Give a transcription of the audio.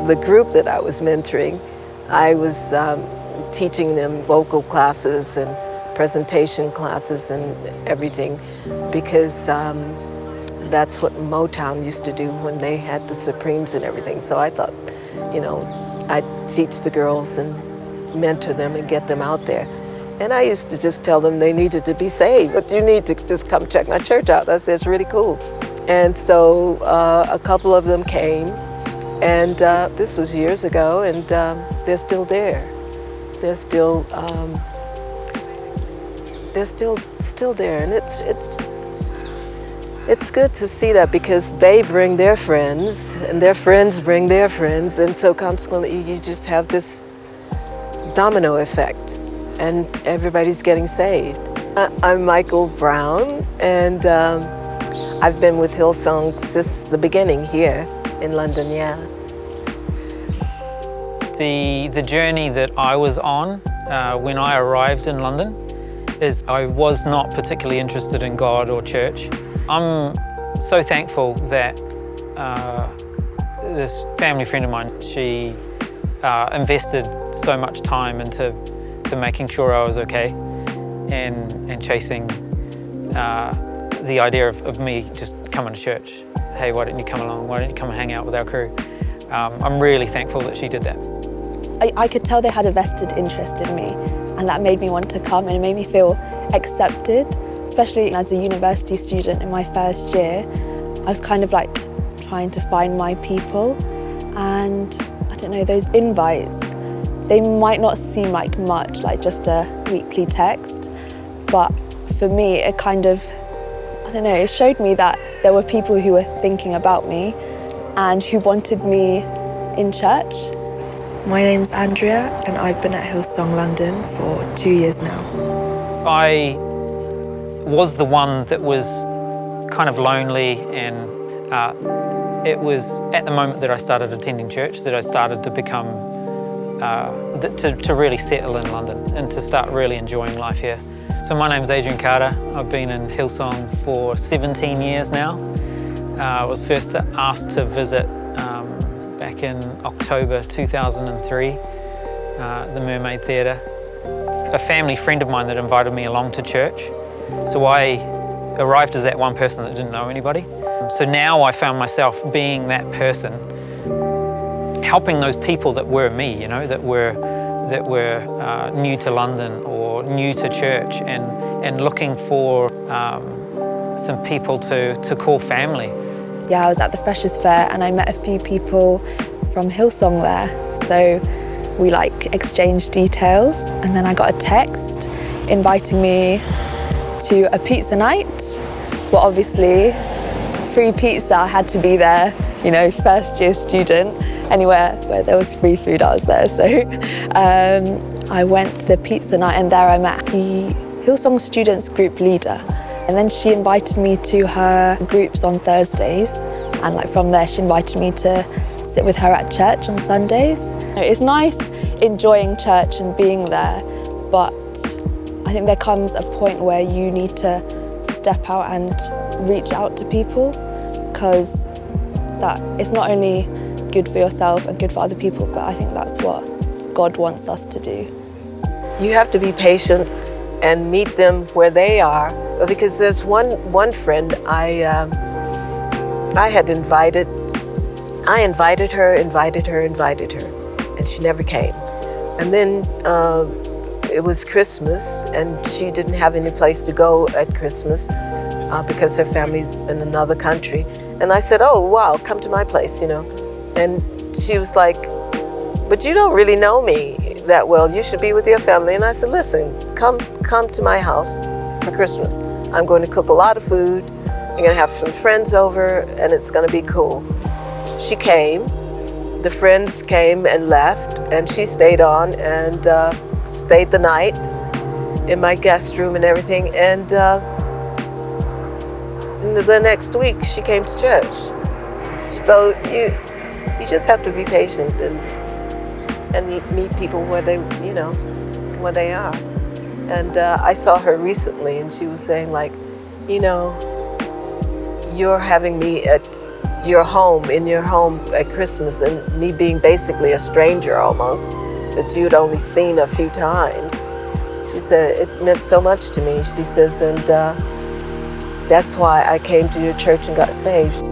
the group that I was mentoring, I was teaching them vocal classes and presentation classes and everything, because that's what Motown used to do when they had the Supremes and everything. So I thought, you know, I'd teach the girls and mentor them and get them out there. And I used to just tell them they needed to be saved, but you need to just come check my church out. I said, it's really cool. And so a couple of them came, and this was years ago, and they're still there. They're still there, and it's good to see that, because they bring their friends, and their friends bring their friends, and so consequently you just have this domino effect, and everybody's getting saved. I'm Michael Brown, and I've been with Hillsong since the beginning here in London, yeah. The journey that I was on when I arrived in London is I was not particularly interested in God or church. I'm so thankful that this family friend of mine, she invested so much time into making sure I was okay, and chasing the idea of me just coming to church. Hey, why don't you come along? Why don't you come and hang out with our crew? I'm really thankful that she did that. I could tell they had a vested interest in me, and that made me want to come, and it made me feel accepted, especially as a university student in my first year. I was kind of like trying to find my people, and I don't know, those invites, they might not seem like much, like just a weekly text, but for me it kind of, I don't know, it showed me that there were people who were thinking about me and who wanted me in church. My name's Andrea, and I've been at Hillsong London for 2 years now. I was the one that was kind of lonely, and it was at the moment that I started attending church that I started to become, to really settle in London and to start really enjoying life here. So my name's Adrian Carter. I've been in Hillsong for 17 years now. I was first asked to visit back in October 2003, the Mermaid Theatre. A family friend of mine that invited me along to church. So I arrived as that one person that didn't know anybody. So now I found myself being that person, helping those people that were me, you know, that were new to London or new to church, and looking for some people to call family. Yeah, I was at the Freshers' Fair and I met a few people from Hillsong there. So we like exchanged details, and then I got a text inviting me to a pizza night. Well, obviously, free pizza, I had to be there, you know, first year student. Anywhere where there was free food, I was there. So I went to the pizza night, and there I met the Hillsong Students group leader. And then she invited me to her groups on Thursdays, and like from there she invited me to sit with her at church on Sundays. It's nice enjoying church and being there, but I think there comes a point where you need to step out and reach out to people, because that it's not only good for yourself and good for other people, but I think that's what God wants us to do. You have to be patient and meet them where they are, because there's one friend I had invited. I invited her, and she never came. And then it was Christmas, and she didn't have any place to go at Christmas because her family's in another country. And I said, oh, wow, come to my place, you know. And she was like, but you don't really know me that well. You should be with your family. And I said, listen, come to my house for Christmas. I'm going to cook a lot of food. I'm going to have some friends over, and it's going to be cool. She came. The friends came and left, and she stayed on and stayed the night in my guest room and everything. And the next week, she came to church. So you just have to be patient and meet people where they, you know, where they are. And I saw her recently, and she was saying, like, you know, you're having me at your home, in your home at Christmas, and me being basically a stranger almost, that you'd only seen a few times. She said, it meant so much to me. She says, and that's why I came to your church and got saved.